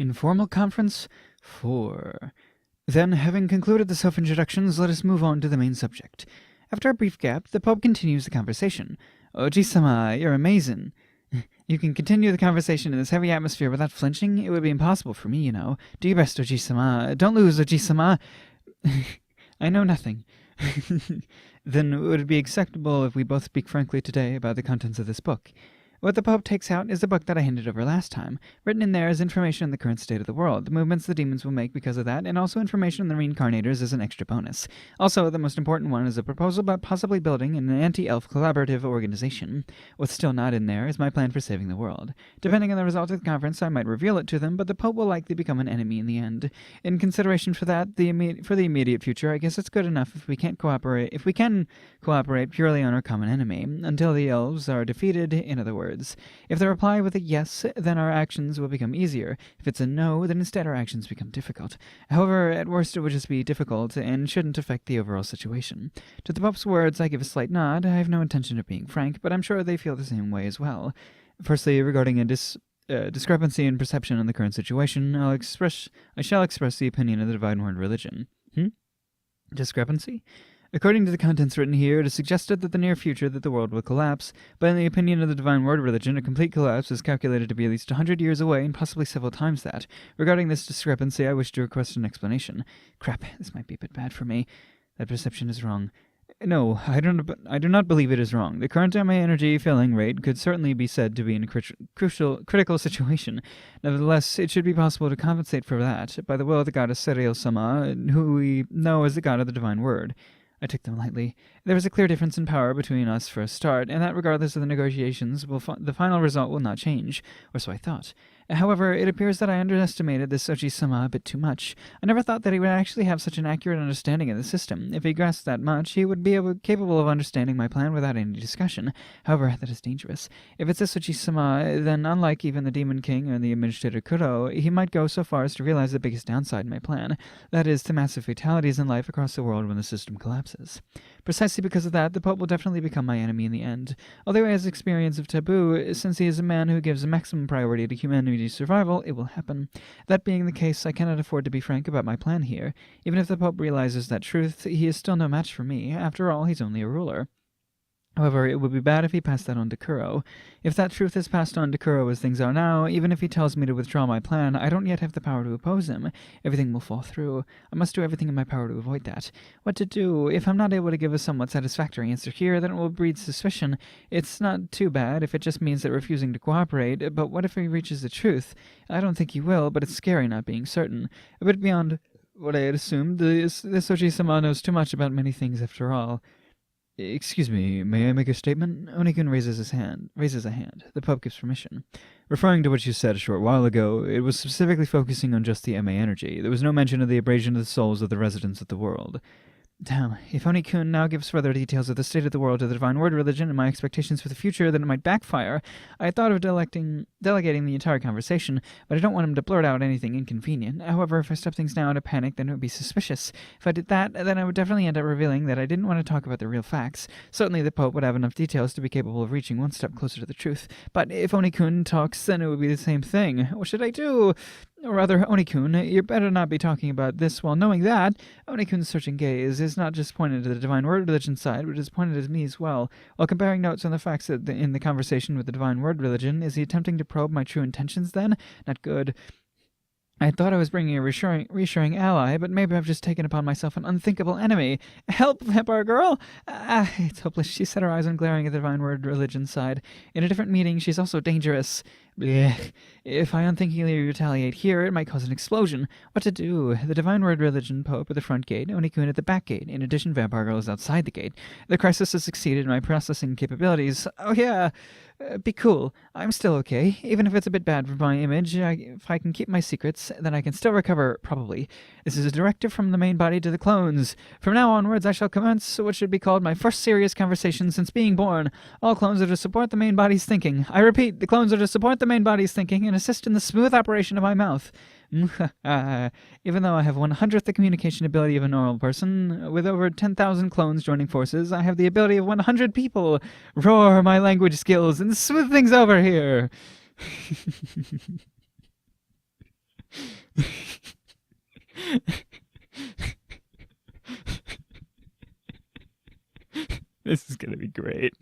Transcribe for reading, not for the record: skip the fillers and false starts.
Informal Conference 4. Then, having concluded the self-introductions, let us move on to the main subject. After a brief gap, the Pope continues the conversation. Oji-sama, you're amazing. You can continue the conversation in this heavy atmosphere without flinching? It would be impossible for me, you know. Do your best, Oji-sama. Don't lose, Oji-sama. I know nothing. Then would it be acceptable if we both speak frankly today about the contents of this book? What the Pope takes out is the book that I handed over last time. Written in there is information on the current state of the world, the movements the demons will make because of that, and also information on the reincarnators as an extra bonus. Also, the most important one is a proposal about possibly building an anti-elf collaborative organization. What's still not in there is my plan for saving the world. Depending on the result of the conference, I might reveal it to them, but the Pope will likely become an enemy in the end. In consideration for that, for the immediate future, I guess it's good enough if we can cooperate purely on our common enemy, until the elves are defeated, in other words. If they reply with a yes, then our actions will become easier. If it's a no, then instead our actions become difficult. However, at worst it would just be difficult, and shouldn't affect the overall situation. To the Pope's words, I give a slight nod. I have no intention of being frank, but I'm sure they feel the same way as well. Firstly, regarding a discrepancy in perception in the current situation, I shall express the opinion of the Divine Word Religion. Discrepancy? According to the contents written here, it is suggested that the near future that the world will collapse, but in the opinion of the Divine Word Religion, a complete collapse is calculated to be at least 100 years away and possibly several times that. Regarding this discrepancy, I wish to request an explanation. Crap, this might be a bit bad for me. That perception is wrong. No, I do not believe it is wrong. The current MA energy filling rate could certainly be said to be in a critical situation. Nevertheless, it should be possible to compensate for that by the will of the goddess Serial-sama, who we know as the god of the Divine Word. I took them lightly. There is a clear difference in power between us for a start, and that regardless of the negotiations, the final result will not change, or so I thought. However, it appears that I underestimated this Oji-sama a bit too much. I never thought that he would actually have such an accurate understanding of the system. If he grasped that much, he would be capable of understanding my plan without any discussion. However, that is dangerous. If it's this Oji-sama, then unlike even the Demon King or the Administrator Kuro, he might go so far as to realize the biggest downside in my plan. That is, the massive fatalities in life across the world when the system collapses. Precisely because of that, the Pope will definitely become my enemy in the end. Although he has experience of taboo, since he is a man who gives maximum priority to humanity's survival, it will happen. That being the case, I cannot afford to be frank about my plan here. Even if the Pope realizes that truth, he is still no match for me. After all, he's only a ruler. However, it would be bad if he passed that on to Kuro. If that truth is passed on to Kuro as things are now, even if he tells me to withdraw my plan, I don't yet have the power to oppose him. Everything will fall through. I must do everything in my power to avoid that. What to do? If I'm not able to give a somewhat satisfactory answer here, then it will breed suspicion. It's not too bad if it just means that refusing to cooperate, but what if he reaches the truth? I don't think he will, but it's scary not being certain. A bit beyond what I had assumed, this Oji-sama knows too much about many things after all. Excuse me, may I make a statement? Onikun raises a hand. The Pope gives permission. Referring to what you said a short while ago, it was specifically focusing on just the MA energy. There was no mention of the abrasion of the souls of the residents of the world. Damn, if Onikun now gives further details of the state of the world to the Divine Word Religion and my expectations for the future, then it might backfire. I had thought of delegating the entire conversation, but I don't want him to blurt out anything inconvenient. However, if I step things down to panic, then it would be suspicious. If I did that, then I would definitely end up revealing that I didn't want to talk about the real facts. Certainly the Pope would have enough details to be capable of reaching one step closer to the truth. But if Onikun talks, then it would be the same thing. What should I do? Or rather, Onikun, you better not be talking about this while knowing that. Onikun's searching gaze is not just pointed to the Divine Word Religion side, but is pointed at me as well. While comparing notes on the facts in the conversation with the Divine Word Religion, is he attempting to probe my true intentions then? Not good. I thought I was bringing a reassuring ally, but maybe I've just taken upon myself an unthinkable enemy. Help, vampire girl! It's hopeless. She set her eyes on glaring at the Divine Word Religion side. In a different meeting, she's also dangerous. Blech. If I unthinkingly retaliate here, it might cause an explosion. What to do? The Divine Word Religion Pope at the front gate, Onikun at the back gate. In addition, Vampire Girl is outside the gate. The crisis has succeeded in my processing capabilities. Oh yeah! Be cool. I'm still okay. Even if it's a bit bad for my image, if I can keep my secrets, then I can still recover, probably. This is a directive from the main body to the clones. From now onwards, I shall commence what should be called my first serious conversation since being born. All clones are to support the main body's thinking. I repeat, the clones are to support the main body's thinking and assist in the smooth operation of my mouth. Even though I have 1/100th the communication ability of a normal person, with over 10,000 clones joining forces, I have the ability of 100 people. Roar my language skills and smooth things over here. This is gonna be great.